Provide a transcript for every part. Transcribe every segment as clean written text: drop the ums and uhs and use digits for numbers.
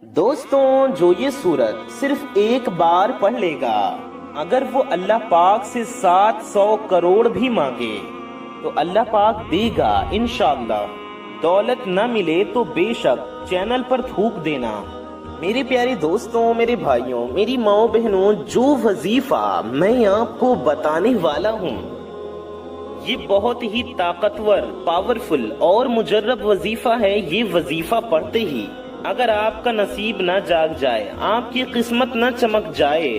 दोस्तों, जो ये सूरत सिर्फ एक बार पढ़ लेगा, अगर वो अल्लाह पाक से 700 करोड़ भी मांगे तो अल्लाह पाक देगा इंशाअल्लाह। दौलत न मिले तो बेशक चैनल पर थूक देना। मेरे प्यारे दोस्तों, मेरे भाइयों, मेरी माओ बहनों, जो वजीफा मैं आपको बताने वाला हूँ ये बहुत ही ताकतवर, पावरफुल और मुजर्रब वजीफा है। ये वजीफा पढ़ते ही अगर आपका नसीब न जाग जाए, आपकी किस्मत न चमक जाए,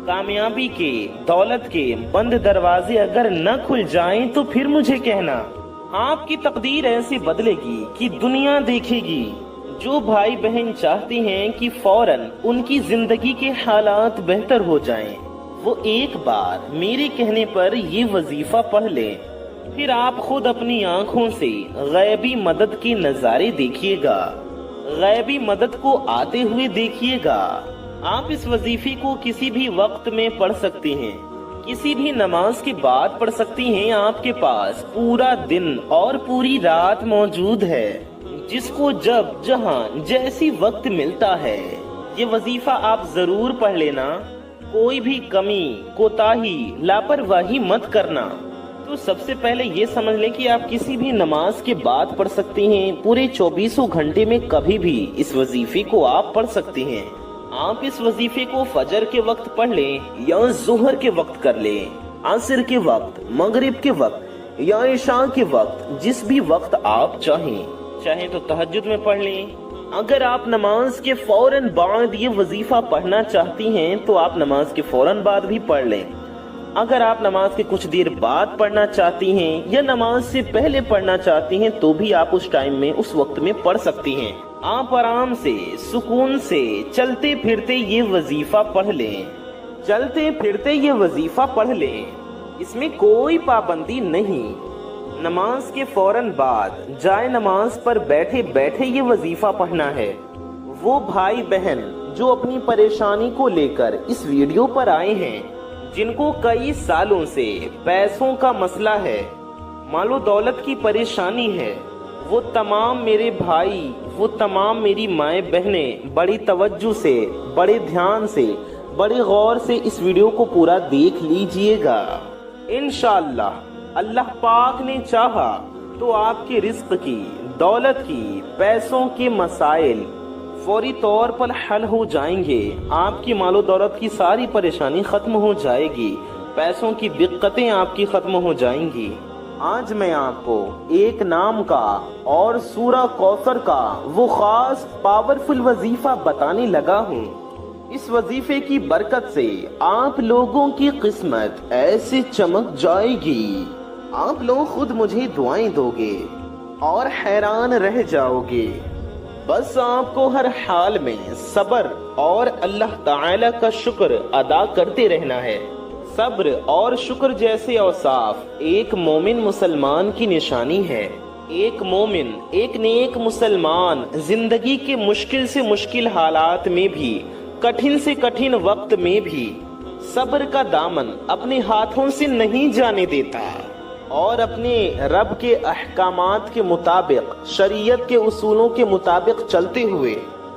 कामयाबी के, दौलत के बंद दरवाजे अगर न खुल जाएं, तो फिर मुझे कहना। आपकी तकदीर ऐसे बदलेगी कि दुनिया देखेगी। जो भाई बहन चाहते हैं कि फौरन उनकी जिंदगी के हालात बेहतर हो जाएं, वो एक बार मेरे कहने पर ये वजीफा पढ़ लें। फिर आप खुद अपनी आंखों से गैबी मदद के नजारे देखिएगा, गैबी मदद को आते हुए देखिएगा। आप इस वजीफे को किसी भी वक्त में पढ़ सकते हैं, किसी भी नमाज के बाद पढ़ सकती हैं। आपके पास पूरा दिन और पूरी रात मौजूद है। जिसको जब जहां जैसी वक्त मिलता है, ये वजीफा आप जरूर पढ़ लेना। कोई भी कमी, कोताही, लापरवाही मत करना। तो सबसे पहले ये समझ लें कि आप किसी भी नमाज के बाद पढ़ सकते हैं। पूरे 24 घंटे में कभी भी इस वजीफे को आप पढ़ सकते हैं। आप इस वजीफे को फजर के वक्त पढ़ लें या जोहर के वक्त कर लें, असर के वक्त, मगरिब के वक्त या इशा के वक्त, जिस भी वक्त आप चाहें तो तहज्जुद में पढ़ लें। अगर आप नमाज के फौरन बाद ये वजीफा पढ़ना चाहती हैं तो आप नमाज के फौरन बाद भी पढ़ लें। अगर आप नमाज के कुछ देर बाद पढ़ना चाहती हैं या नमाज से पहले पढ़ना चाहती हैं तो भी आप उस टाइम में, उस वक्त में पढ़ सकती हैं। आप आराम से, सुकून से, चलते फिरते ये वजीफा पढ़ लें। चलते फिरते ये वजीफा पढ़ लें, इसमें कोई पाबंदी नहीं। नमाज के फौरन बाद जाए नमाज पर बैठे बैठे ये वजीफा पढ़ना है। वो भाई बहन जो अपनी परेशानी को लेकर इस वीडियो पर आए हैं, जिनको कई सालों से पैसों का मसला है, मालो दौलत की परेशानी है, वो तमाम मेरे भाई, वो तमाम मेरी माएँ बहनें बड़ी तवज्जो से, बड़े ध्यान से, बड़े गौर से इस वीडियो को पूरा देख लीजिएगा। इंशाअल्लाह अल्लाह पाक ने चाहा तो आपके रिस्क की, दौलत की, पैसों के मसाइल फौरी तौर पर हल हो जाएंगे। आपकी मालो दौलत की सारी परेशानी खत्म हो जाएगी, पैसों की दिक्कतें आपकी खत्म हो जाएंगी। आज मैं आपको एक नाम का और सूरा कौसर का वो खास पावरफुल वजीफा बताने लगा हूँ। इस वजीफे की बरकत से आप लोगों की किस्मत ऐसे चमक जाएगी, आप लोग खुद मुझे दुआएं दोगे और हैरान रह जाओगे। बस आपको हर हाल में सब्र और अल्लाह ताला का शुक्र अदा करते रहना है। सब्र और शुक्र जैसे औसाफ एक मोमिन मुसलमान की निशानी है। एक मोमिन, एक नेक मुसलमान जिंदगी के मुश्किल से मुश्किल हालात में भी, कठिन से कठिन वक्त में भी सब्र का दामन अपने हाथों से नहीं जाने देता और अपने रब के अहकामात के मुताबिक, शरीयत के उसूलों के मुताबिक चलते हुए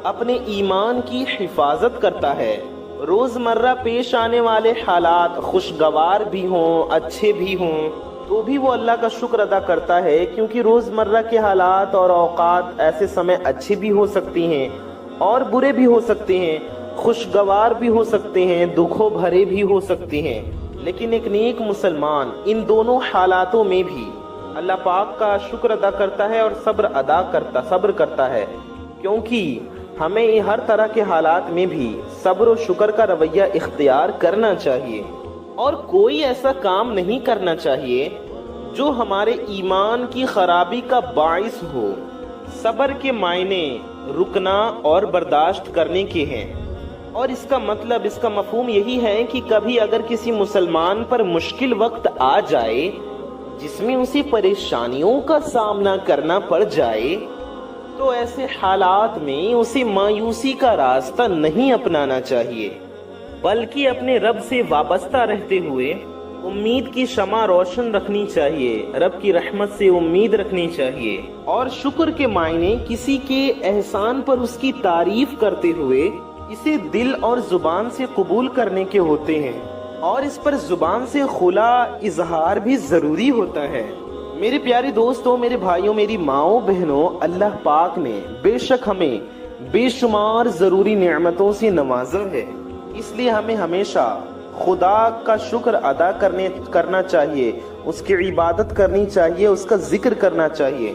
अपने ईमान की हिफाजत करता है। रोजमर्रा पेश आने वाले हालात खुशगवार भी हों, अच्छे भी हों, तो भी वो अल्लाह का शुक्र अदा करता है, क्योंकि रोजमर्रा के हालात और औकात ऐसे समय अच्छे भी हो सकती हैं और बुरे भी हो सकते हैं, खुशगवार भी हो सकते हैं, दुखों भरे भी हो सकते हैं। लेकिन एक नेक मुसलमान इन दोनों हालातों में भी अल्लाह पाक का शुक्र अदा करता है और सब्र करता है, क्योंकि हमें हर तरह के हालात में भी सब्र और शुक्र का रवैया इख्तियार करना चाहिए और कोई ऐसा काम नहीं करना चाहिए जो हमारे ईमान की खराबी का बाइस हो। सब्र के मायने रुकना और बर्दाश्त करने के हैं, और इसका मतलब, इसका मफहूम यही है कि कभी अगर किसी मुसलमान पर मुश्किल वक्त आ जाए जिसमें उसे परेशानियों का सामना करना पड़ जाए, तो ऐसे हालात में उसे मायूसी का रास्ता नहीं अपनाना चाहिए, बल्कि अपने रब से वाबस्ता रहते हुए امید کی شمع روشن رکھنی چاہیے، رب کی رحمت سے امید رکھنی چاہیے، اور شکر کے معنی کسی کے احسان پر اس کی تعریف کرتے ہوئے اسے دل اور زبان سے قبول کرنے کے ہوتے ہیں، اور اس پر زبان سے خلا اظہار بھی ضروری ہوتا ہے۔ میرے پیارے دوستوں، میرے بھائیوں، میری ماؤں بہنوں، اللہ پاک نے بے شک ہمیں بے شمار ضروری نعمتوں سے نوازا ہے، اس لیے ہمیں ہمیشہ خدا کا شکر ادا کرنا چاہیے، اس کی عبادت کرنی چاہیے، اس کا ذکر کرنا چاہیے،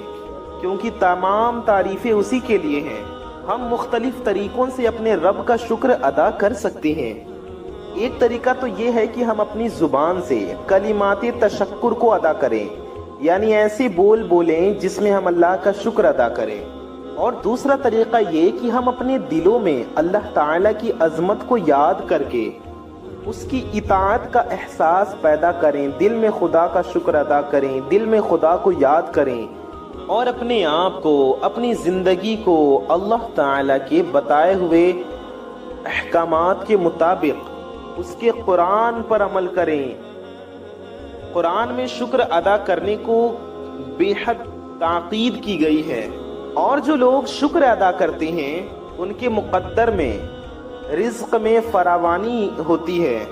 کیونکہ تمام تعریفیں اسی کے لیے ہیں۔ ہم مختلف طریقوں سے اپنے رب کا شکر ادا کر سکتے ہیں۔ ایک طریقہ تو یہ ہے کہ ہم اپنی زبان سے کلمات تشکر کو ادا کریں، یعنی ایسے بول بولیں جس میں ہم اللہ کا شکر ادا کریں، اور دوسرا طریقہ یہ کہ ہم اپنے دلوں میں اللہ تعالیٰ کی عظمت کو یاد کر کے اس کی اطاعت کا احساس پیدا کریں، دل میں خدا کا شکر ادا کریں، دل میں خدا کو یاد کریں، اور اپنے آپ کو، اپنی زندگی کو اللہ تعالیٰ کے بتائے ہوئے احکامات کے مطابق اس کے قرآن پر عمل کریں۔ قرآن میں شکر ادا کرنے کو بے حد تاکید کی گئی ہے، اور جو لوگ شکر ادا کرتے ہیں ان کے مقدر میں رزق میں فراوانی ہوتی ہے۔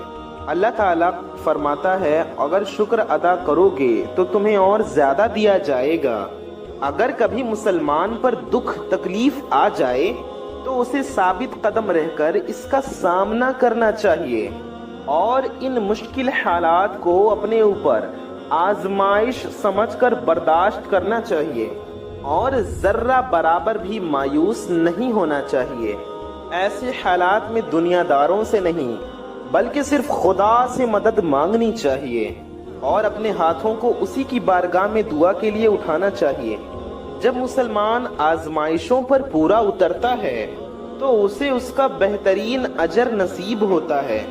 اللہ تعالیٰ فرماتا ہے اگر شکر ادا کرو گے تو تمہیں اور زیادہ دیا جائے گا۔ اگر کبھی مسلمان پر دکھ تکلیف آ جائے تو اسے ثابت قدم رہ کر اس کا سامنا کرنا چاہیے، اور ان مشکل حالات کو اپنے اوپر آزمائش سمجھ کر برداشت کرنا چاہیے، اور ذرہ برابر بھی مایوس نہیں ہونا چاہیے۔ ایسے حالات میں دنیا داروں سے نہیں بلکہ صرف خدا سے مدد مانگنی چاہیے، اور اپنے ہاتھوں کو اسی کی بارگاہ میں دعا کے لیے اٹھانا چاہیے۔ جب مسلمان آزمائشوں پر پورا اترتا ہے تو اسے اس کا بہترین اجر نصیب ہوتا ہے۔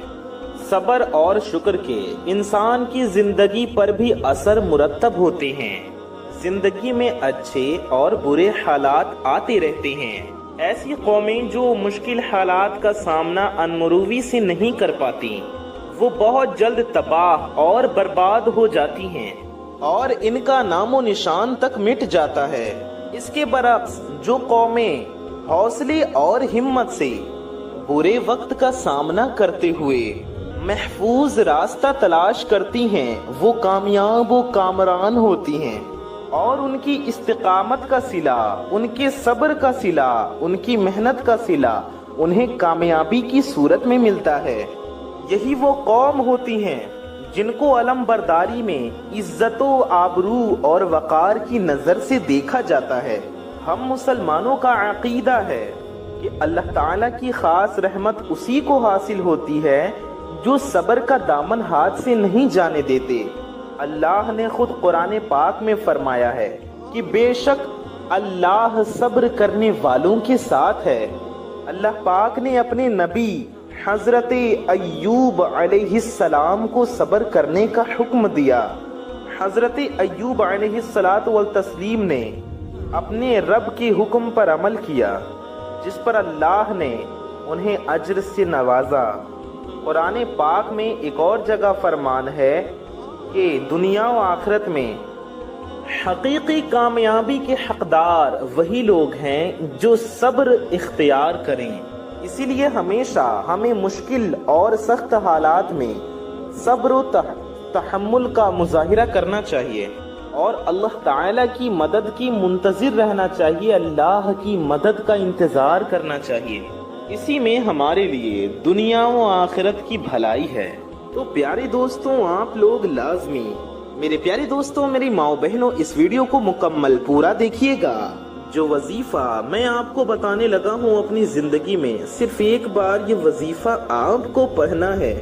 صبر اور شکر کے انسان کی زندگی پر بھی اثر مرتب ہوتے ہیں۔ زندگی میں اچھے اور برے حالات آتے رہتے ہیں۔ ایسی قومیں جو مشکل حالات کا سامنا انمروی سے نہیں کر پاتی، وہ بہت جلد تباہ اور برباد ہو جاتی ہیں، اور ان کا نام و نشان تک مٹ جاتا ہے۔ اس کے برعکس جو قومیں حوصلے اور ہمت سے برے وقت کا سامنا کرتے ہوئے محفوظ راستہ تلاش کرتی ہیں، وہ کامیاب و کامران ہوتی ہیں، اور ان کی استقامت کا صلہ، ان کے صبر کا صلہ، ان کی محنت کا صلہ انہیں کامیابی کی صورت میں ملتا ہے۔ یہی وہ قوم ہوتی ہیں جن کو علم برداری میں عزت و آبرو اور وقار کی نظر سے دیکھا جاتا ہے۔ ہم مسلمانوں کا عقیدہ ہے کہ اللہ تعالیٰ کی خاص رحمت اسی کو حاصل ہوتی ہے جو صبر کا دامن ہاتھ سے نہیں جانے دیتے۔ اللہ نے خود قرآن پاک میں فرمایا ہے کہ بے شک اللہ صبر کرنے والوں کے ساتھ ہے۔ اللہ پاک نے اپنے نبی حضرت ایوب علیہ السلام کو صبر کرنے کا حکم دیا۔ حضرت ایوب علیہ السلام نے اپنے رب کے حکم پر عمل کیا، جس پر اللہ نے انہیں اجر سے نوازا۔ قرآن پاک میں ایک اور جگہ فرمان ہے کہ دنیا و آخرت میں حقیقی کامیابی کے حقدار وہی لوگ ہیں جو صبر اختیار کریں۔ اسی لیے ہمیشہ ہمیں مشکل اور سخت حالات میں صبر و تحمل کا مظاہرہ کرنا چاہیے، اور اللہ تعالیٰ کی مدد کی منتظر رہنا چاہیے، اللہ کی مدد کا انتظار کرنا چاہیے۔ اسی میں ہمارے لیے دنیا و آخرت کی بھلائی ہے۔ تو پیارے دوستوں، آپ لوگ لازمی، میرے پیارے دوستوں، میری ماؤں بہنوں، اس ویڈیو کو مکمل پورا دیکھیے گا۔ جو وظیفہ میں آپ کو بتانے لگا ہوں اپنی زندگی میں، صرف ایک بار یہ وظیفہ آپ کو پڑھنا ہے۔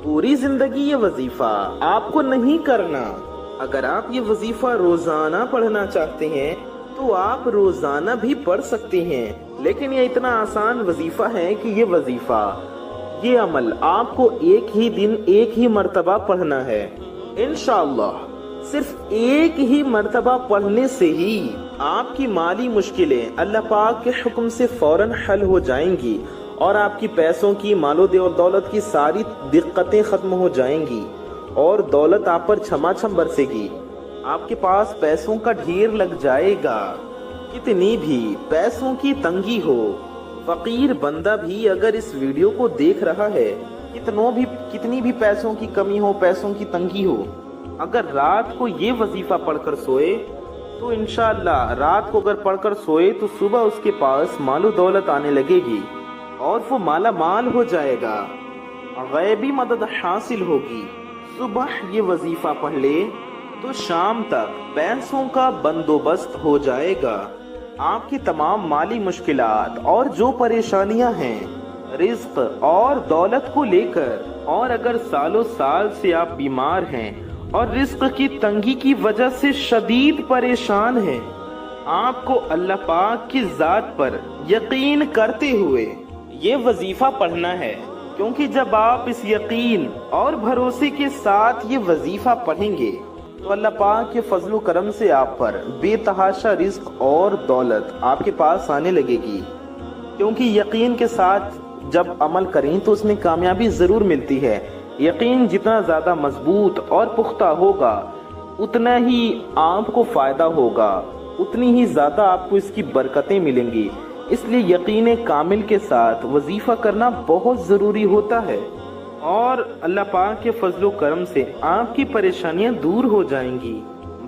پوری زندگی یہ وظیفہ آپ کو نہیں کرنا۔ اگر آپ یہ وظیفہ روزانہ پڑھنا چاہتے ہیں تو آپ روزانہ بھی پڑھ سکتے ہیں، لیکن یہ اتنا آسان وظیفہ ہے کہ یہ وظیفہ، یہ عمل آپ کو ایک ہی دن ایک ہی مرتبہ پڑھنا ہے۔ انشاءاللہ صرف ایک ہی مرتبہ پڑھنے سے ہی آپ کی مالی مشکلیں اللہ پاک کے حکم سے فوراً حل ہو جائیں گی، اور آپ کی پیسوں کی، مال و دولت کی ساری دقتیں ختم ہو جائیں گی، और दौलत आप पर छमाछम बरसेगी। आपके पास पैसों का ढेर लग जाएगा। कितनी भी पैसों की तंगी हो, फकीर बंदा भी अगर इस वीडियो को देख रहा है, कितनी भी पैसों की कमी हो, पैसों की तंगी हो, अगर रात को ये वजीफा पढ़कर सोए तो इंशाअल्लाह रात को अगर पढ़कर सोए तो सुबह उसके पास मालो दौलत आने लगेगी और वो माला माल हो जाएगा, गैबी मदद हासिल होगी। सुबह ये वजीफा पढ़ ले तो शाम तक पैसों का बंदोबस्त हो जाएगा। आपकी तमाम माली मुश्किलात और जो परेशानियां हैं रिज्क और दौलत को लेकर, और अगर सालों साल से आप बीमार हैं और रिज्क की तंगी की वजह से शदीद परेशान हैं, आपको अल्लाह पाक की जात पर यकीन करते हुए ये वजीफा पढ़ना है, क्योंकि जब आप इस यकीन और भरोसे के साथ ये वजीफा पढ़ेंगे तो अल्लाह पाक के फजल करम से आप पर बेतहाशा रिज्क और दौलत आपके पास आने लगेगी। क्योंकि यकीन के साथ जब अमल करें तो उसमें कामयाबी जरूर मिलती है। यकीन जितना ज्यादा मजबूत और पुख्ता होगा उतना ही आपको फायदा होगा, उतनी ही ज्यादा आपको इसकी बरकतें मिलेंगी। इसलिए यकीन कामिल के साथ वजीफा करना बहुत जरूरी होता है और अल्लाह पाक के फजलो करम से आपकी परेशानियां दूर हो जाएंगी।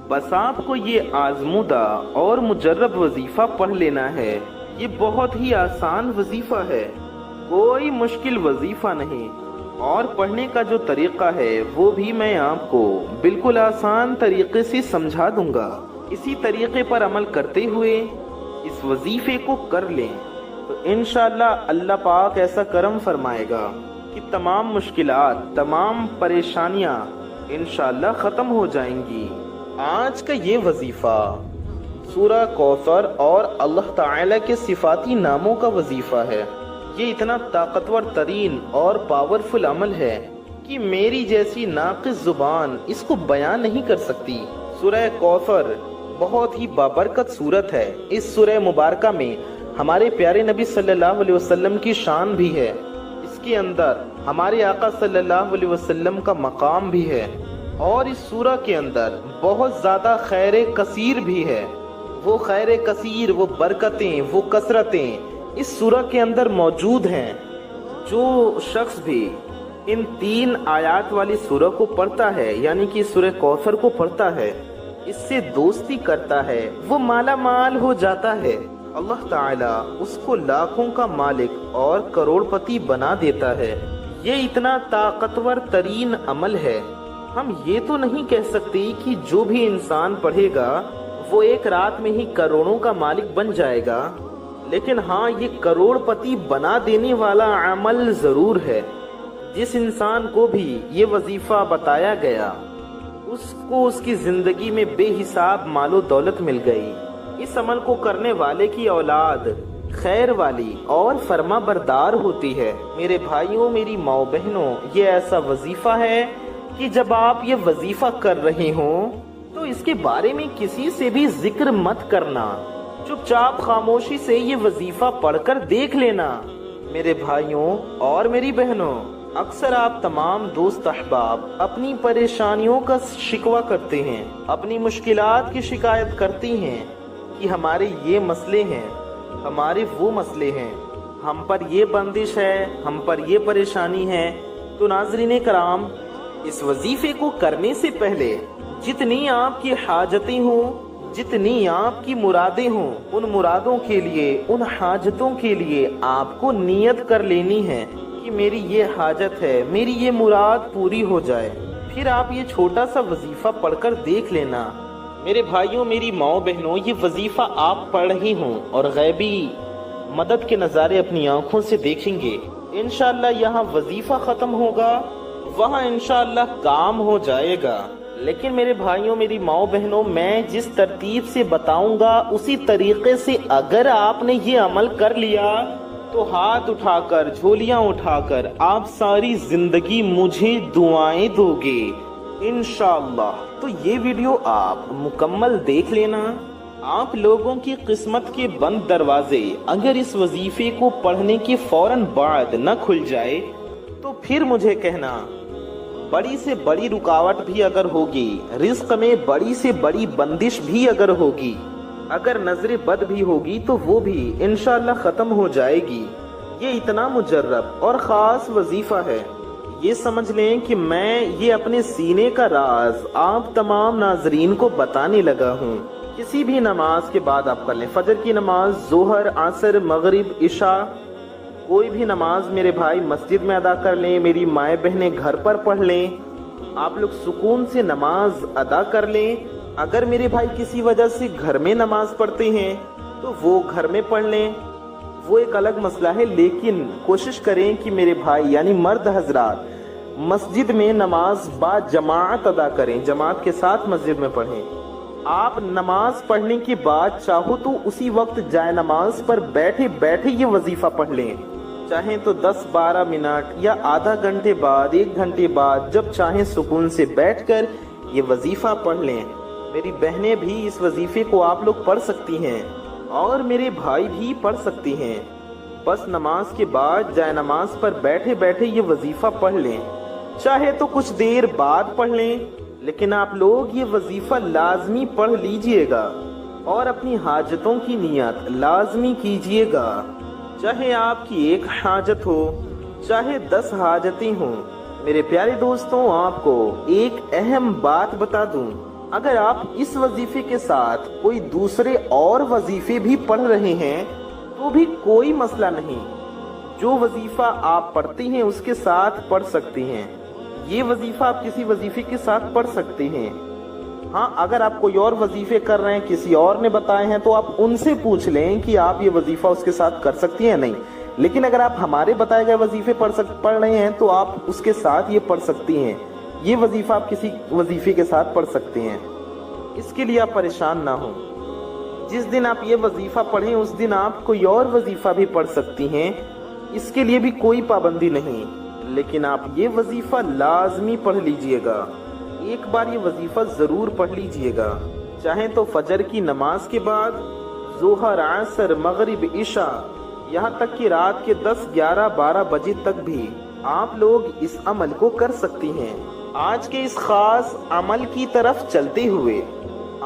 बस आपको ये आजमूदा और मुजर्रब वजीफा पढ़ लेना है। ये बहुत ही आसान वजीफा है, कोई मुश्किल वजीफा नहीं, और पढ़ने का जो तरीका है वो भी मैं आपको बिल्कुल आसान तरीके से समझा दूंगा। इसी तरीके पर अमल करते हुए इस वजीफे को कर लें तो इंशाअल्लाह अल्लाह पाक ऐसा करम फरमाएगा कि तमाम मुश्किलात, तमाम परेशानियां इंशाअल्लाह खत्म हो जाएंगी। आज का ये वजीफा सूरह कौसर और अल्लाह ताला के सिफाती नामों का वजीफा है। ये इतना ताकतवर तरीन और पावरफुल अमल है कि मेरी जैसी नाक़िस जुबान इसको बयान नहीं कर सकती। सूरह कौसर बहुत ही बाबरकत सूरत है। इस सूरह मुबारका में हमारे प्यारे नबी सल्लल्लाहु अलैहि वसल्लम की शान भी है। इसके अंदर हमारे आका सल्लल्लाहु अलैहि वसल्लम का मकाम भी है और इस सूरह के अंदर बहुत ज़्यादा खैर कसीर भी है। वो खैर कसीर, वो बरकतें, वो कसरतें इस सूरह के अंदर मौजूद हैं। जो शख्स भी इन 3 आयात वाली सूरह को पढ़ता है, यानी कि सूरह कौसर को पढ़ता है, इससे दोस्ती करता है, वो माला माल हो जाता है। अल्लाह ताला उसको लाखों का मालिक और करोड़पति बना देता है। ये इतना ताकतवर तरीन अमल है। हम ये तो नहीं कह सकते कि जो भी इंसान पढ़ेगा वो एक रात में ही करोड़ों का मालिक बन जाएगा, लेकिन हाँ, ये करोड़पति बना देने वाला अमल जरूर है। जिस इंसान को भी ये वजीफा बताया गया उसको उसकी जिंदगी में बेहिसाब मालो दौलत मिल गई। इस अमल को करने वाले की औलाद खैर वाली और फरमा बरदार होती है। मेरे भाइयों, मेरी माओ बहनों, ये ऐसा वजीफा है कि जब आप ये वजीफा कर रहे हो तो इसके बारे में किसी से भी जिक्र मत करना। चुपचाप खामोशी से ये वजीफा पढ़कर देख लेना। मेरे भाइयों और मेरी बहनों, अक्सर आप तमाम दोस्त अहबाब अपनी परेशानियों का शिकवा करते हैं, अपनी मुश्किलात की शिकायत करती हैं कि हमारे ये मसले हैं, हमारे वो मसले हैं, हम पर ये बंदिश है, हम पर ये परेशानी है। तो नाज़रीन कराम, इस वजीफे को करने से पहले जितनी आपकी हाजतें हों, जितनी आपकी मुरादें हों, उन मुरादों के लिए, उन हाजतों के लिए आपको नियत कर लेनी है कि मेरी ये हाजत है, मेरी ये मुराद पूरी हो जाए। फिर आप ये छोटा सा वजीफा पढ़कर देख लेना। मेरे भाइयों, मेरी माओ बहनों, ये वजीफा आप पढ़ रहे हों और गैबी मदद के नज़ारे अपनी आंखों से देखेंगे। इंशाअल्लाह यहाँ वजीफा खत्म होगा, वहाँ इंशाअल्लाह काम हो जाएगा। लेकिन मेरे भाइयों, मेरी माओ बहनों, मैं जिस तरतीब से बताऊंगा उसी तरीके से अगर आपने ये अमल कर लिया तो हाथ उठाकर, झोलियां उठाकर आप सारी जिंदगी मुझे दुआएं दोगे इंशाअल्लाह। तो ये वीडियो आप मुकम्मल देख लेना। आप लोगों की किस्मत के बंद दरवाजे अगर इस वजीफे को पढ़ने के फौरन बाद न खुल जाए तो फिर मुझे कहना बड़ी से बड़ी रुकावट भी अगर होगी, रिस्क में बड़ी से बड़ी बंदिश भी अगर होगी, अगर नजर बद भी होगी तो वो भी इंशाअल्लाह खत्म हो जाएगी। ये इतना मुजर्रब और खास वजीफा है। ये समझ लें कि मैं ये अपने सीने का राज आप तमाम नाजरीन को बताने लगा हूँ। किसी भी नमाज के बाद आप कर लें, फजर की नमाज, जोहर, असर, मगरिब, इशा, कोई भी नमाज मेरे भाई मस्जिद में अदा कर लें, मेरी माएँ बहनें घर पर पढ़ लें, आप लोग सुकून से नमाज अदा कर लें। अगर मेरे भाई किसी वजह से घर में नमाज पढ़ते हैं तो वो घर में पढ़ लें, वो एक अलग मसला है। लेकिन कोशिश करें कि मेरे भाई यानी मर्द हजरात मस्जिद में नमाज बा जमात अदा करें, जमात के साथ मस्जिद में पढ़ें। आप नमाज पढ़ने के बाद चाहो तो उसी वक्त जाए नमाज पर बैठे बैठे ये वजीफा पढ़ लें, चाहे तो 10-12 मिनट या आधा घंटे बाद, 1 घंटे बाद, जब चाहें सुकून से बैठकर ये वजीफा पढ़ लें। मेरी बहनें भी इस वजीफे को आप लोग पढ़ सकती हैं और मेरे भाई भी पढ़ सकते हैं। बस नमाज के बाद जाए नमाज पर बैठे बैठे ये वजीफा पढ़ लें, चाहे तो कुछ देर बाद पढ़ लें, लेकिन आप लोग ये वजीफा लाजमी पढ़ लीजिएगा और अपनी हाजतों की नियत लाजमी कीजिएगा। चाहे आपकी एक हाजत हो, चाहे 10 हाजतें हों। मेरे प्यारे दोस्तों, आपको एक अहम बात बता दूं, अगर आप इस वजीफे के साथ कोई दूसरे और वजीफे भी पढ़ रहे हैं तो भी कोई मसला नहीं। जो वजीफा आप पढ़ते हैं उसके साथ पढ़ सकते हैं। ये वजीफा आप किसी वजीफे के साथ पढ़ सकते हैं। हाँ, अगर आप कोई और वजीफे कर रहे हैं, किसी और ने बताए हैं, तो आप उनसे पूछ लें कि आप ये वजीफा उसके साथ कर सकती हैं नहीं। लेकिन अगर आप हमारे बताए गए वजीफे पढ़ रहे हैं तो आप उसके साथ ये पढ़ सकती हैं। ये वजीफा आप किसी वजीफे के साथ पढ़ सकते हैं, इसके लिए आप परेशान ना हो। जिस दिन आप ये वजीफा पढ़ें उस दिन आप कोई और वजीफा भी पढ़ सकती हैं, इसके लिए भी कोई पाबंदी नहीं। लेकिन आप ये वजीफा लाजमी पढ़ लीजिएगा, एक बार ये वजीफा जरूर पढ़ लीजिएगा, चाहे तो फजर की नमाज के बाद, जोहर, असर, मगरिब, इशा, यहाँ तक कि रात के 10, 11, 12 बजे तक भी आप लोग इस अमल को कर सकती हैं। आज के इस खास अमल की तरफ चलते हुए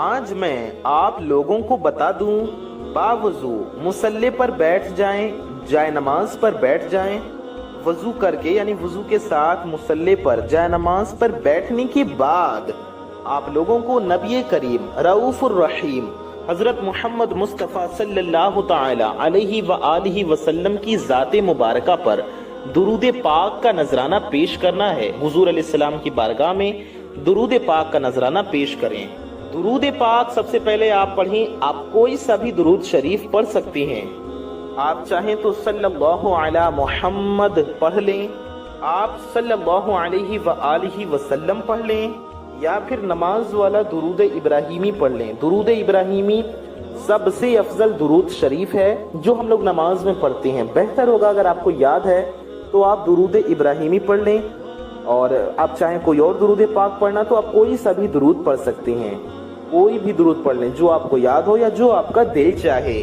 आज मैं आप लोगों को बता दूं, बावजू मुसल्ले पर बैठ जाएं, जाए नमाज पर बैठ जाएं, वजू करके यानी वजू के साथ मुसल्ले पर जाए नमाज पर बैठने के बाद आप लोगों को नबी करीम रऊफुर रहीम हजरत मोहम्मद मुस्तफ़ा सल्लल्लाहु ताला अलैहि व आलिहि वसल्लम की ज़ाते मुबारका पर दुरूद पाक का नजराना पेश करना है। हुजूर अलैहिस्सलाम की बारगाह में दुरूद पाक का नजराना पेश करें। दुरूद पाक सबसे पहले आप पढ़ें। आप कोई सा भी दुरूद शरीफ पढ़ सकते हैं। आप चाहें तो सल्लल्लाहु अला मुहम्मद पढ़ लें, आप सल्लल्लाहु अलैहि व आलिहि वसल्लम पढ़ लें, या फिर नमाज वाला दुरूद इब्राहिमी पढ़ लें। दुरूद इब्राहिमी सबसे अफजल दुरूद शरीफ है जो हम लोग नमाज में पढ़ते हैं। बेहतर होगा अगर आपको याद है तो आप दुरूद इब्राहिमी पढ़ लें, और आप चाहें कोई और दुरूद पाक पढ़ना तो आप कोई सा भी दुरूद पढ़ सकते हैं। कोई भी दुरूद पढ़ लें जो आपको याद हो या जो आपका दिल चाहे।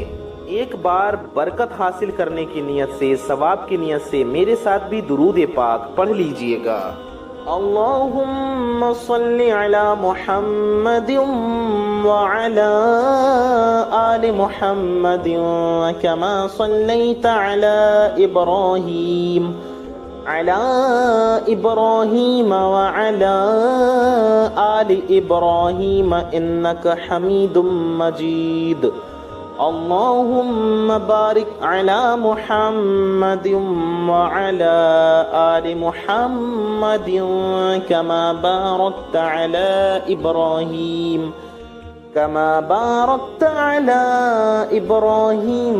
एक बार बरकत हासिल करने की नियत से, सवाब की नियत से मेरे साथ भी दुरूद पाक पढ़ लीजिएगा। अल्लाहुम्मा सल्ली अला मुहम्मदिन व अला आलि मुहम्मदिन कमा सल्लैता अला इब्राहीम व अला आलि इब्राहीम इन्नका हमीदुम मजीद। अल्लाहुम्मा बारिक अला मुहम्मदिन व अला आलि मुहम्मदिन कमा बारकता अला इब्राहीम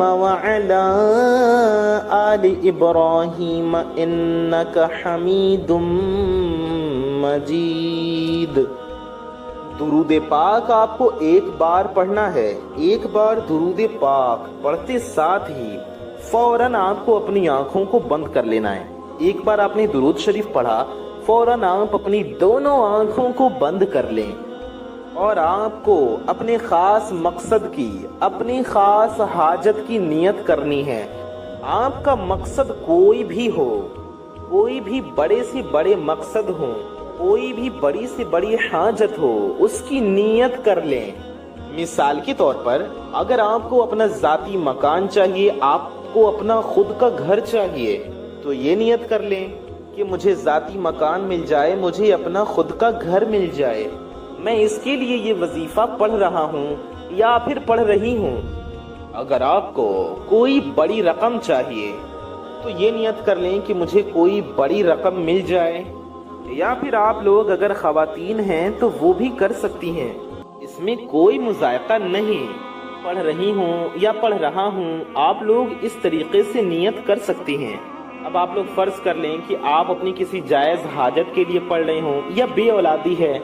व अला आलि इब्राहीम इन्नका हमीदुम मजीद। दुरूद पाक आपको एक बार पढ़ना है। एक बार दुरूद पाक पढ़ते साथ ही फौरन आपको अपनी आंखों को बंद कर लेना है। एक बार आपने दुरूद शरीफ पढ़ा, फौरन आप अपनी दोनों आंखों को बंद कर लें और आपको अपने खास मकसद की, अपनी खास हाजत की नियत करनी है। आपका मकसद कोई भी हो, कोई भी बड़े से बड़े मकसद हो, کوئی بھی بڑی سے بڑی حاجت ہو اس کی نیت کر لیں۔ مثال کے طور پر اگر آپ کو اپنا ذاتی مکان چاہیے، آپ کو اپنا خود کا گھر چاہیے، تو یہ نیت کر لیں کہ مجھے ذاتی مکان مل جائے، مجھے اپنا خود کا گھر مل جائے، میں اس کے لیے یہ وظیفہ پڑھ رہا ہوں یا پھر پڑھ رہی ہوں۔ اگر آپ کو کوئی بڑی رقم چاہیے تو یہ نیت کر لیں کہ مجھے کوئی بڑی رقم مل جائے، یا پھر آپ لوگ اگر خواتین ہیں تو وہ بھی کر سکتی ہیں، اس میں کوئی مذائقہ نہیں۔ پڑھ رہی ہوں یا پڑھ رہا ہوں، آپ لوگ اس طریقے سے نیت کر سکتی ہیں۔ اب آپ لوگ فرض کر لیں کہ آپ اپنی کسی جائز حاجت کے لیے پڑھ رہے ہوں، یا بے اولادی ہے،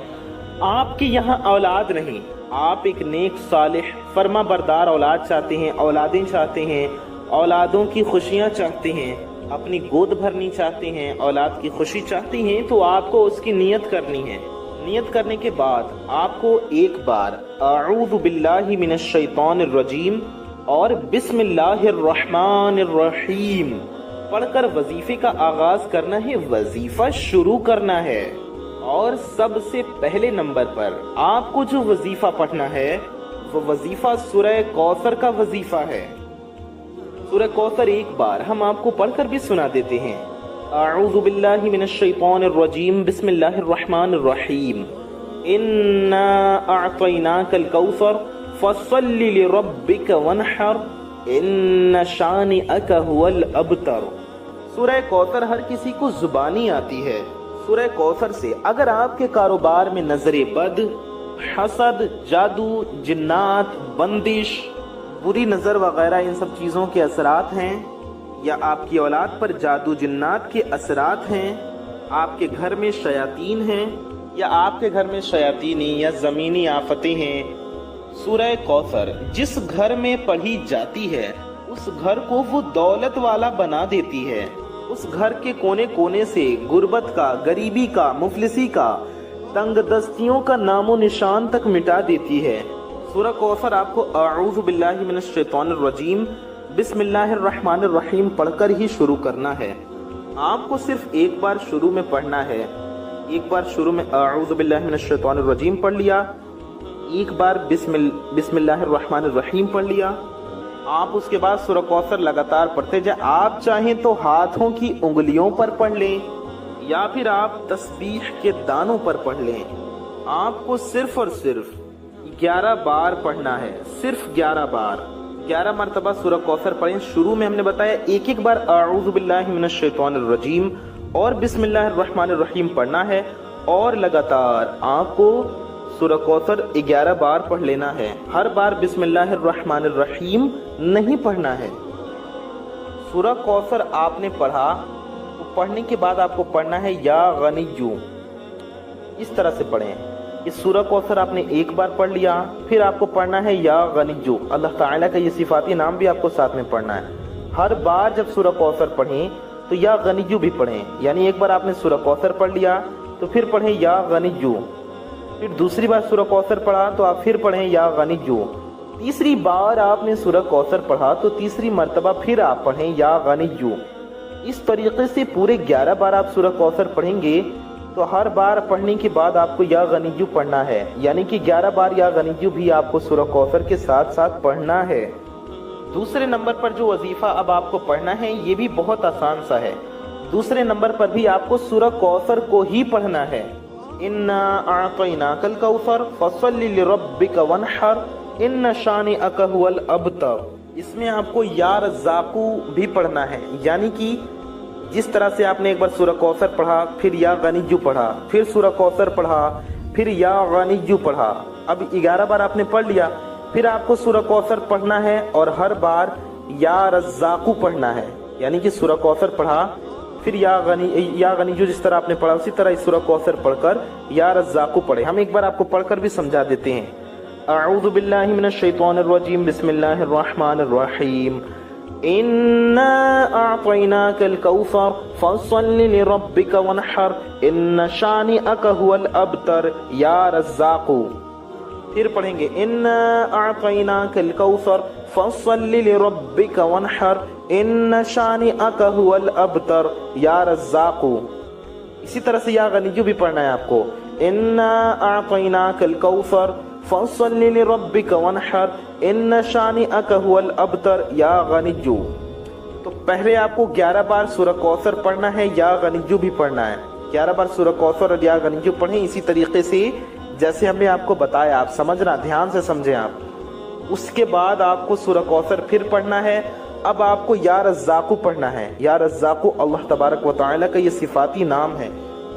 آپ کے یہاں اولاد نہیں، آپ ایک نیک صالح فرما بردار اولاد چاہتے ہیں، اولادیں چاہتے ہیں، اولادوں کی خوشیاں چاہتے ہیں، اپنی گود بھرنی چاہتے ہیں، اولاد کی خوشی چاہتی ہیں، تو آپ کو اس کی نیت کرنی ہے۔ نیت کرنے کے بعد آپ کو ایک بار اعوذ باللہ من الشیطان الرجیم اور بسم اللہ الرحمن الرحیم پڑھ کر وظیفے کا آغاز کرنا ہے، وظیفہ شروع کرنا ہے۔ اور سب سے پہلے نمبر پر آپ کو جو وظیفہ پڑھنا ہے وہ وظیفہ سورہ کوثر کا وظیفہ ہے۔ سورہ کوثر ایک بار ہم آپ کو پڑھ کر بھی سنا دیتے ہیں۔ اعوذ باللہ من الشیطان الرجیم بسم اللہ الرحمن الرحیم انا اعطیناک الکوثر فصل لربک وانحر ان شانئک هو الابتر۔ سورہ کوثر ہر کسی کو زبانی آتی ہے۔ سورہ کوثر سے اگر آپ کے کاروبار میں نظر بد، حسد، جادو، جنات، بندش، بری نظر وغیرہ ان سب چیزوں کے اثرات ہیں، یا آپ کی اولاد پر جادو جنات کے اثرات ہیں، آپ کے گھر میں شیاطین ہیں، یا آپ کے گھر میں شیاطینی یا زمینی آفتیں ہیں، سورہ کوثر جس گھر میں پڑھی جاتی ہے اس گھر کو وہ دولت والا بنا دیتی ہے، اس گھر کے کونے کونے سے غربت کا، غریبی کا، مفلسی کا، تنگ دستیوں کا نام و نشان تک مٹا دیتی ہے۔ سورہ کوثر آپ کو اعوذ باللہ من الشیطان الرجیم بسم اللہ الرحمن الرحیم پڑھ کر ہی شروع کرنا ہے۔ آپ کو صرف ایک بار شروع میں پڑھنا ہے، ایک بار شروع میں اعوذ باللہ من الشیطان الرجیم پڑھ لیا، ایک بار بسم اللہ الرحمن الرحیم پڑھ لیا، آپ اس کے بعد سورہ کوثر لگاتار پڑھتے جائیں۔ آپ چاہیں تو ہاتھوں کی انگلیوں پر پڑھ لیں یا پھر آپ تسبیح کے دانوں پر پڑھ لیں۔ آپ کو صرف اور صرف 11 بار پڑھنا ہے، صرف 11 بار، 11 مرتبہ سورہ کوثر پڑھیں۔ شروع میں ہم نے بتایا ایک ایک بار اعوذ باللہ من الشیطان الرجیم اور بسم اللہ الرحمن الرحیم پڑھنا ہے، اور لگاتار آپ کو سورہ کوثر 11 بار پڑھ لینا ہے۔ ہر بار بسم اللہ الرحمن الرحیم نہیں پڑھنا ہے۔ سورہ کوثر آپ نے پڑھا تو پڑھنے کے بعد آپ کو پڑھنا ہے یا غنیو، اس طرح سے پڑھیں۔ اس سورہ کوثر آپ نے ایک بار پڑھ لیا، پھر آپ کو پڑھنا ہے یا غنیو، اللہ تعالیٰ کا یہ صفاتی نام بھی آپ کو ساتھ میں پڑھنا ہے۔ ہر بار جب سورہ کوثر پڑھیں تو یا غنیو بھی پڑھیں، یعنی ایک بار آپ نے سورہ کوثر پڑھ لیا تو پھر پڑھیں یا غنیو، پھر دوسری بار سورہ کوثر پڑھا تو آپ پھر پڑھیں یا غنیو، تیسری بار آپ نے سورہ کوثر پڑھا تو تیسری مرتبہ پھر آپ پڑھیں یا غنیو۔ اس طریقے سے پورے 11 بار آپ سورہ کوثر پڑھیں گے تو ہر بار پڑھنے کے بعد آپ کو یا غنیو پڑھنا ہے، یعنی کہ 11 بار یا غنیو بھی آپ کو سورہ کوثر کے ساتھ ساتھ پڑھنا ہے۔ دوسرے نمبر پر جو وظیفہ اب آپ کو پڑھنا ہے یہ بھی بہت آسان سا ہے۔ دوسرے نمبر پر بھی آپ کو سورہ کوثر کو ہی پڑھنا ہے۔ انا اعطیناک الکوثر فصل لربک وانحر ان شانئک هو الابتر۔ اس میں آپ کو یا رزاقو بھی پڑھنا ہے، یعنی کہ جس طرح سے آپ نے ایک بار سورہ کوثر پڑھا، پھر یا غنیو پڑھا، پھر سورہ کوثر پڑھا، پھر یا غنیو پڑھا، اب 11 بار آپ نے پڑھ لیا، پھر آپ کو سورہ کوثر پڑھنا ہے اور ہر بار یا رزاقو پڑھنا ہے، یعنی کہ سورہ کوثر پڑھا پھر یا غنیو جس طرح آپ نے پڑھا اسی طرح اس سورہ کوثر پڑھ کر یا رزاقو پڑھے۔ ہم ایک بار آپ کو پڑھ کر بھی سمجھا دیتے ہیں۔ اعوذ باللہ من الشیطان الرجیم بسم اللہ الرحمن الرحیم انا اعطیناک الکوثر فصل لربک وانحر ان شانئک هو الابتر یا رزاقو۔ پھر پڑھیں گے انا اعطیناک الکوثر فصل لربک وانحر ان شانئک هو الابتر یا رزاقو۔ इसी तरह से या गनिय्यु भी पढ़ना है आपको, इन्ना अअतैनाकल कौसर फसल्लि लिरब्बिक वनहर इन्न शानिअक हुवल अबतर या गनिय्यु। तो पहले आपको 11 बार सूरह कौसर पढ़ना है, या गनिय्यु भी पढ़ना है। 11 बार सूरह कौसर और या गनिय्यु पढ़ें इसी तरीके से जैसे हमने आपको बताया। आप समझना, ध्यान से समझें आप। उसके बाद आपको सूरह कौसर फिर पढ़ना है। अब आपको या रज़्ज़ाक़ु पढ़ना है। या रज़्ज़ाक़ु अल्लाह तबारक व तआला का ये सिफाती नाम है।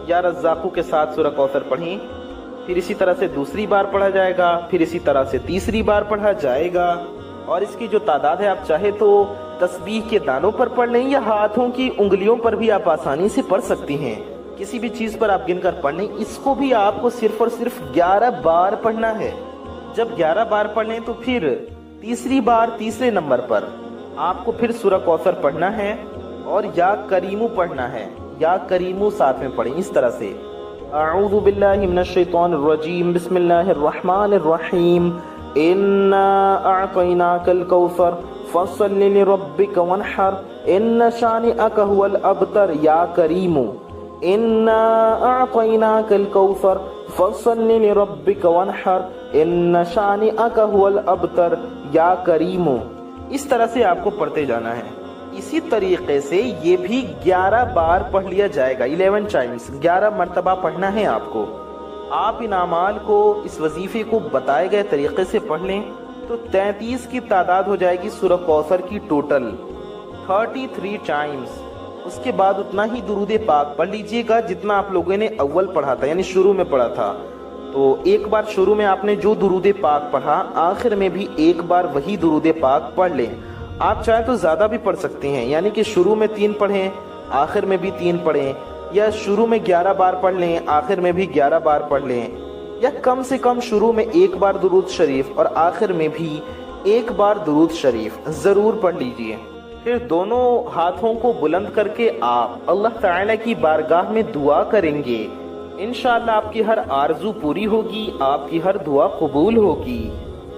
या रज़्ज़ाक़ु के साथ सूरह कौसर पढ़ें, फिर इसी तरह से दूसरी बार पढ़ा जाएगा, फिर इसी तरह से तीसरी बार पढ़ा जाएगा। और इसकी जो तादाद है, आप चाहे तो तस्बीह के दानों पर पढ़ लें या हाथों की उंगलियों पर भी आप आसानी से पढ़ सकती हैं। किसी भी चीज पर आप गिनकर पढ़ लें। इसको भी आपको सिर्फ और सिर्फ 11 बार पढ़ना है। जब 11 बार पढ़ लें तो फिर तीसरी बार तीसरे नंबर पर आपको फिर सूरह कौसर पढ़ना है और या करीमु पढ़ना है। या करीमु साथ में पढ़ें इस तरह से, अऊज़ु बिल्लाहि मिनश शैतानिर रजीम, बिस्मिल्लाहिर रहमानिर रहीम, इन्ना अअतैनाकल कौसर फसल्लि लिरब्बिक वनहर इन्न शानिअक हुवल अबतर या करीमु, इन्ना अअतैनाकल कौसर फसल्लि लिरब्बिक वनहर इन्न शानिअक हुवल अबतर या करीमु। इस तरह से आपको पढ़ते जाना है। इसी तरीके से ये भी 11 बार पढ़ लिया जाएगा। 11 टाइम्स, 11 मरतबा पढ़ना है आपको। आप इन अमाल को, इस वजीफे को बताए गए तरीके से पढ़ लें तो 33 की तादाद हो जाएगी सूरह कौसर की टोटल, 33 टाइम्स। उसके बाद उतना ही दुरूद पाक पढ़ लीजिएगा जितना आप लोगों ने अव्वल पढ़ा था, यानी शुरू में पढ़ा था। तो एक बार शुरू में आपने जो दुरूद पाक पढ़ा, आखिर में भी एक बार वही दुरूद पाक पढ़ लें। आप चाहे तो ज्यादा भी पढ़ सकते हैं, यानी कि शुरू में 3 पढ़ें, आखिर में भी 3 पढ़ें, या शुरू में 11 बार पढ़ लें, आखिर में भी 11 बार पढ़ लें, या कम से कम शुरू में 1 बार दुरूद शरीफ और आखिर में भी 1 बार दुरूद शरीफ जरूर पढ़ लीजिए। फिर दोनों हाथों को बुलंद करके आप अल्लाह ताला की बारगाह में दुआ करेंगे। इंशाअल्लाह आपकी हर आरजू पूरी होगी, आपकी हर दुआ कबूल होगी।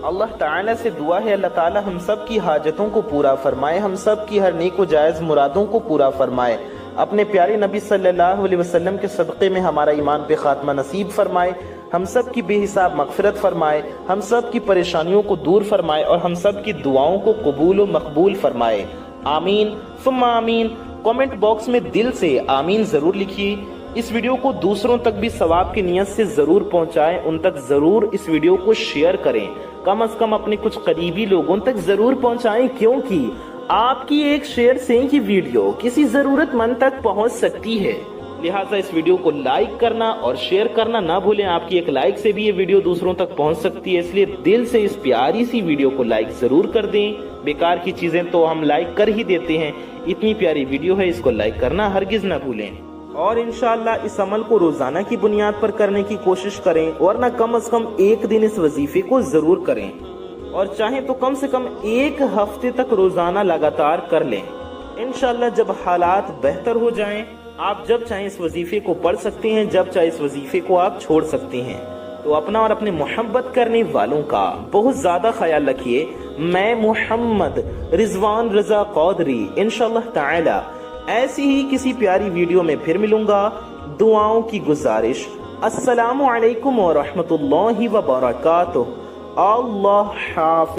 अल्लाह ताला से दुआ है अल्लाह ताला हम सब की हाजतों को पूरा फरमाए, हम सब की हर नेक व जायज़ मुरादों को पूरा फरमाए। अपने प्यारे नबी सल्लल्लाहु अलैहि वसल्लम के सदक़े में हमारा ईमान पे खात्मा नसीब फरमाए, हम सब की बेहिसाब मग़फ़िरत फरमाए, हम सब की परेशानियों को दूर फरमाए और हम सब की दुआओं को कबूल व मकबूल फरमाए। आमीन सुम्मा आमीन। कमेंट बॉक्स में दिल से आमीन जरूर लिखिए। इस वीडियो को दूसरों तक भी सवाब की नियत से जरूर पहुंचाएं, उन तक जरूर इस वीडियो को शेयर करें। कम से कम अपने कुछ करीबी लोगों तक जरूर पहुंचाएं, क्योंकि आपकी एक शेयर से ये वीडियो किसी जरूरतमंद तक पहुंच सकती है। लिहाजा इस वीडियो को लाइक करना और शेयर करना ना भूलें। आपकी एक लाइक से भी ये वीडियो दूसरों तक पहुंच सकती है, इसलिए दिल से इस प्यारी सी वीडियो को लाइक जरूर कर दें। बेकार की चीजें तो हम लाइक कर ही देते हैं, इतनी प्यारी वीडियो है, इसको लाइक करना हरगिज ना भूलें। और इंशाअल्लाह इस अमल को रोजाना की बुनियाद पर करने की कोशिश करें, वरना कम से कम एक दिन इस वजीफे को जरूर करें, और चाहें तो कम से कम 1 हफ्ते तक रोजाना लगातार कर लें। इंशाअल्लाह जब हालात बेहतर हो जाएं, आप जब चाहें इस वजीफे को पढ़ सकते हैं, जब चाहे इस वजीफे को आप छोड़ सकते हैं। तो अपना और अपने मोहब्बत करने वालों का बहुत ज्यादा ख्याल रखिए। मैं मोहम्मद रिजवान रजा कौदरी इंशाअल्लाह ताला ऐसी ही किसी प्यारी वीडियो में फिर मिलूंगा। दुआओं की गुजारिश, अस्सलामु अलैकुम व रहमतुल्लाहि व बरकातुहू। अल्लाह हाफ़िज़।